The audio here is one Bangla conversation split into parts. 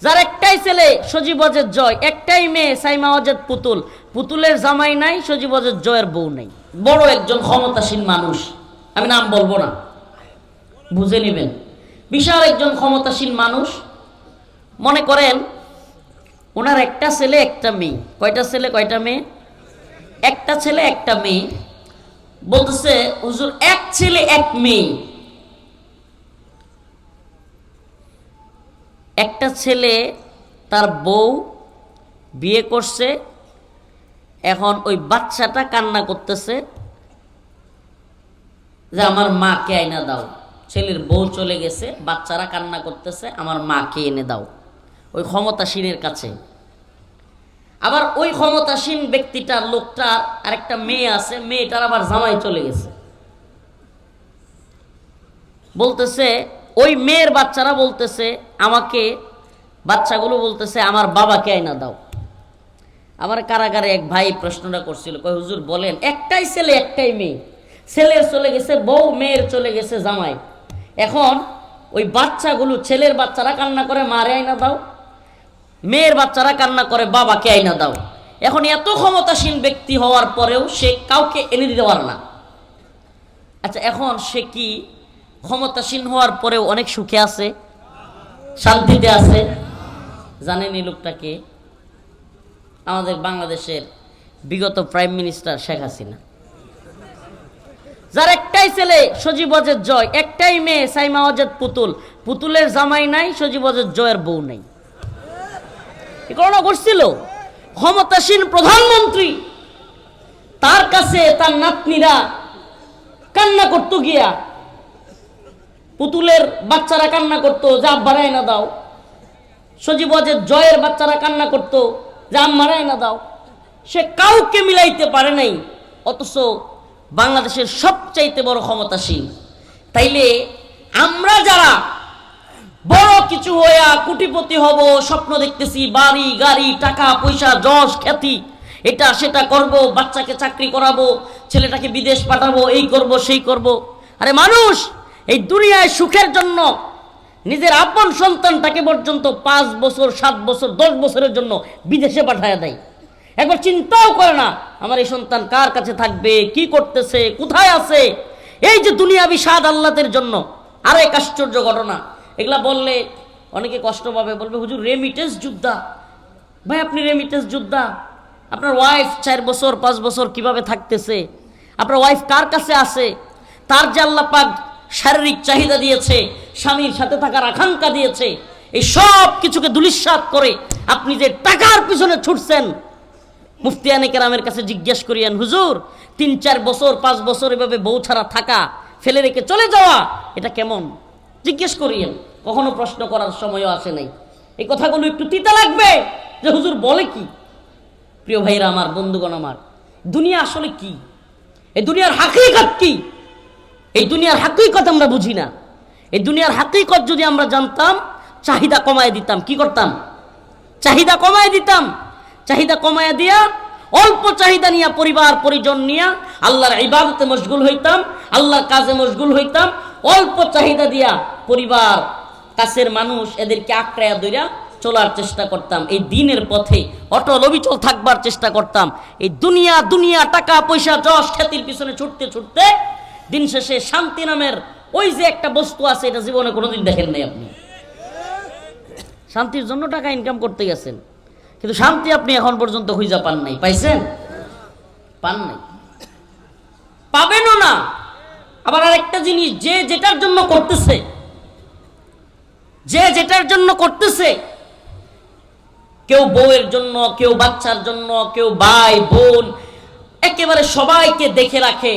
যার একটাই ছেলে সজীব ওয়াজেদ জয়, একটাই মেয়ে সাইমা ওয়াজেদ পুতুল, পুতুলের জামাই নাই, সজীব ওয়াজেদ জয়ের বউ নাই। বড় একজন ক্ষমতাসীন মানুষ, আমি নাম বলবো না, বুঝে নেবেন। বিশাল একজন ক্ষমতাসীন মানুষ। মনে করেন ওনার একটা ছেলে একটা মেয়ে। কয়টা ছেলে কয়টা মেয়ে? একটা ছেলে একটা মেয়ে। বলতেছে হুজুর এক ছেলে এক মেয়ে। একটা ছেলে তার বউ বিয়ে করছে, এখন ওই বাচ্চাটা কান্না করতেছে যে আমার মাকে আইনা দাও। ছেলের বউ চলে গেছে, বাচ্চারা কান্না করতেছে আমার মাকে এনে দাও, ওই ক্ষমতাসীনের কাছে। আবার ওই ক্ষমতাসীন ব্যক্তিটার লোকটার আরেকটা মেয়ে আছে, মেয়েটার আবার জামাই চলে গেছে। বলতেছে ওই মেয়ের বাচ্চারা বলতেছে আমাকে, বাচ্চাগুলো বলতেছে আমার বাবাকে আইনা দাও। আমার কারাগারে এক ভাই প্রশ্নটা করছিল, কই হুজুর বলেন একটাই ছেলে একটাই মেয়ে, ছেলের চলে গেছে বউ, মেয়ের চলে গেছে জামাই, এখন ওই বাচ্চাগুলো, ছেলের বাচ্চারা কান্না করে মারে আইনা দাও, মেয়ের বাচ্চারা কান্না করে বাবাকে আইনা দাও। এখন এত ক্ষমতাসীন ব্যক্তি হওয়ার পরেও সে কাউকে এনে দিতে পারে না। আচ্ছা এখন সে কি ক্ষমতাসীন হওয়ার পরেও অনেক সুখে আছে, শান্তিতে আছে? জানেন এই লোকটাকে? আমাদের বাংলাদেশের বিগত প্রাইম মিনিস্টার শেখ হাসিনা। যার একটাই ছেলে সজীব ওয়াজেদ জয়, একটাই মেয়ে সাইমা ওয়াজেদ পুতুল, পুতুলের জামাই নাই, সজীব ওয়াজেদ জয়ের বউ নাই। এ ঘটনা ঘটছিল। ক্ষমতাসীন প্রধানমন্ত্রী, তার কাছে তার নাতনিরা কান্না করতো গিয়া, পুতুলের বাচ্চারা কান্না করতো যে আব্বারাই না দাও, সজীব ওয়াজেদ জয়ের বাচ্চারা কান্না করতো যে আম্মারাই না দাও। সে কাউকে মিলাইতে পারে নাই, অথচ বাংলাদেশের সবচাইতে বড় ক্ষমতাসীন। তাইলে আমরা যারা বড় কিছু হইয়া কোটিপতি হব স্বপ্ন দেখতেছি, বাড়ি গাড়ি টাকা পয়সা যশ খ্যাতি, এটা সেটা করব, বাচ্চাকে চাকরি করাবো, ছেলেটাকে বিদেশ পাঠাবো, এই করব সেই করব। আরে মানুষ এই দুনিয়ায় সুখের জন্য নিজের আপন সন্তানটাকে পর্যন্ত 5 বছর 7 বছর 10 বছরের জন্য বিদেশে পাঠায় দেয়। একবার চিন্তাও করে না আমার এই সন্তান কার কাছে থাকবে, কি করতেছে, কোথায় আছে। এই যে দুনিয়াবি স্বাদ আল্লাহদের জন্য। আরেক আশ্চর্য ঘটনা, এগুলা বললে অনেকে কষ্ট পাবে, বলবে হুজুর রেমিটেন্স যোদ্ধা। ভাই আপনি রেমিটেন্স যোদ্ধা, আপনার ওয়াইফ 4 বছর 5 বছর কিভাবে থাকতেছে, আপনার ওয়াইফ কার কাছে আছে, তার যে আল্লাহ পাক শারীরিক চাহিদা দিয়েছে, স্বামীর সাথে থাকার আকাঙ্ক্ষা দিয়েছে, এই সব কিছুকে ধূলিসাৎ করে আপনি যে টাকার পিছনে ছুটছেন। মুফতিয়ানে কেরামের কাছে জিজ্ঞেস করিয়েন হুজুর 3-4 বছর 5 বছর এভাবে বউ ছাড়া থাকা, ফেলে রেখে চলে যাওয়া, এটা কেমন? জিজ্ঞেস করিয়েন। কখনো প্রশ্ন করার সময়ও আসে নাই। এই কথাগুলো একটু তিতা লাগবে যে হুজুর বলে কি। প্রিয় ভাইরা আমার, বন্ধুগণ আমার, দুনিয়া আসলে কি, এই দুনিয়ার হাকিকত কি? এই দুনিয়ার হাকিকত আমরা বুঝি না। এই দুনিয়ার হাকিকত যদি আমরা জানতাম, চাহিদা কমায় দিতাম। কি করতাম? চাহিদা কমায় দিতাম। চাহিদা কমায় দিয়া অল্প চাহিদা নিয়ে পরিবার পরিজন নিয়ে আল্লাহর ইবাদতে মশগুল হইতাম, আল্লাহর কাজে মশগুল হইতাম। অল্প চাহিদা দিয়া পরিবার, কাছের মানুষ, এদেরকে আঁকড়ায়া ধইরা চলার চেষ্টা করতাম। এই দিনের পথে অটল অবিচল থাকবার চেষ্টা করতাম। এই দুনিয়া দুনিয়া টাকা পয়সা যশ খ্যাতির পিছনে ছুটতে ছুটতে দিন শেষে শান্তি নামের ওই যে একটা বস্তু আছে, এটা জীবনে কোনোদিন দেখেন নাই আপনি। শান্তির জন্য টাকা ইনকাম করতে গেছেন, কিন্তু শান্তি আপনি এখন পর্যন্ত খুঁজে পান নাই। পাইছেন? পান নাই, পাবেনও না। আবার আরেকটা জিনিস, যে যেটার জন্য করতেছে, যে যেটার জন্য করতেছে, কেউ বউয়ের জন্য, কেউ বাচ্চার জন্য, কেউ ভাই বোন, একেবারে সবাইকে দেখে রাখে।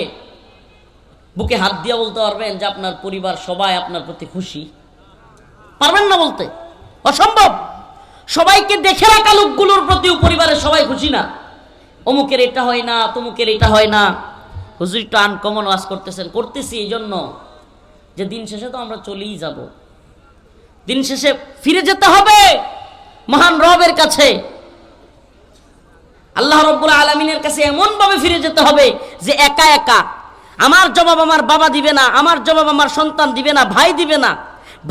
বুকে হাত দিয়ে বলতে পারবেন যে আপনার পরিবার সবাই আপনার প্রতি খুশি? পারবেন না বলতে, অসম্ভব। সবাইকে দেখে রাখা লোকগুলোর প্রতিও পরিবারের সবাই খুশি না। অমুকের এটা হয় না, তমুকের এটা হয় না। হুজুর একটু আনকমন ওয়াজ করতেছেন, করতেছি এই জন্য যে দিন শেষে তো আমরা চলেই যাব। দিন শেষে ফিরে যেতে হবে মহান রবের কাছে, আল্লাহ রব্বুল আলামিনের কাছে। এমন ভাবে ফিরে যেতে হবে যে একা একা আমার জবাব আমার বাবা দিবে না, আমার জবাব আমার সন্তান দিবে না, ভাই দিবে না,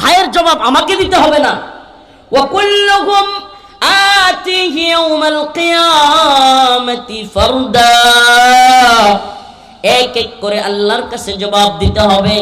ভাইয়ের জবাব আমাকে দিতে হবে না। ওয়া কুল্লুহুম আতিহি ইয়াউমাল কিয়ামাতি ফারদা, এক এক করে আল্লাহর কাছে জবাব দিতে হবে।